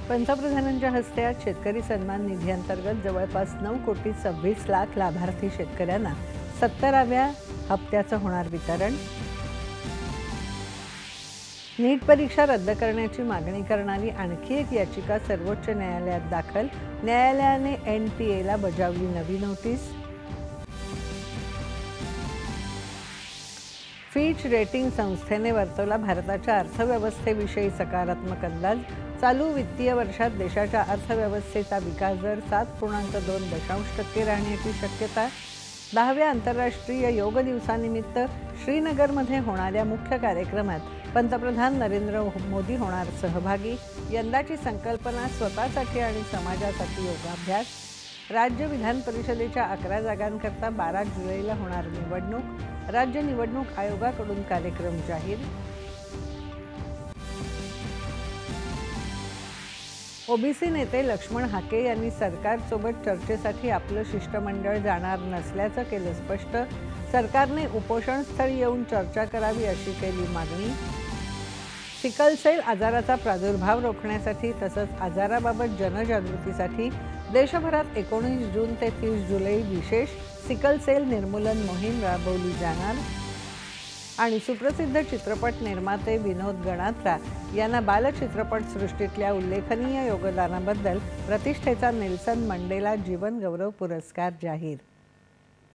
पंतप्रधानांच्या हस्ते आज शेतकरी सन्मान निधी अंतर्गत जवळपास 9,26,00,000 लाभार्थी शेतकऱ्यांना 70व्या हप्त्याचं होणार वितरण। नीट परीक्षा रद्द करण्याची मागणी करणारी आणखी एक याचिका सर्वोच्च न्यायालयात दाखल। न्यायालयाने NTA बजावली नवी नोटीस। फिच रेटिंग संस्थेने वर्तवला भारताच्या अर्थव्यवस्थेविषयी सकारात्मक अंदाज। चालू वित्तीय वर्षात देशाच्या अर्थव्यवस्थेचा विकास दर 7.2% राहण्याची शक्यता। 10व्या आंतरराष्ट्रीय योग दिवसानिमित्त श्रीनगरमध्ये होणाऱ्या मुख्य कार्यक्रमात पंतप्रधान नरेंद्र मोदी होणार सहभागी। यंदाची संकल्पना स्वतःसाठी आणि समाजासाठी योगाभ्यास। राज्य विधान परिषदेच्या 11 जागांकरता 12 जुलैला होणार निवडणूक। राज्य निवडणूक आयोगाकडून कार्यक्रम जाहीर। ओबीसी नेते लक्ष्मण हाके यांनी सरकारसोबत चर्चेसाठी आपलं शिष्टमंडळ जाणार नसल्याचं केलं स्पष्ट। सरकारने उपोषणस्थळी येऊन चर्चा करावी अशी केली मागणी। सिकल सेल आजाराचा प्रादुर्भाव रोखण्यासाठी तसंच आजाराबाबत जनजागृतीसाठी देशभरात 19 जून ते 30 जुलै विशेष सिकल सेल निर्मूलन मोहीम राबवली जाणार। आणि सुप्रसिद्ध चित्रपट निर्माते विनोद गणात्रा यांना बालचित्रपटसृष्टीतल्या उल्लेखनीय योगदानाबद्दल प्रतिष्ठेचा नेल्सन मंडेला जीवन गौरव पुरस्कार जाहीर।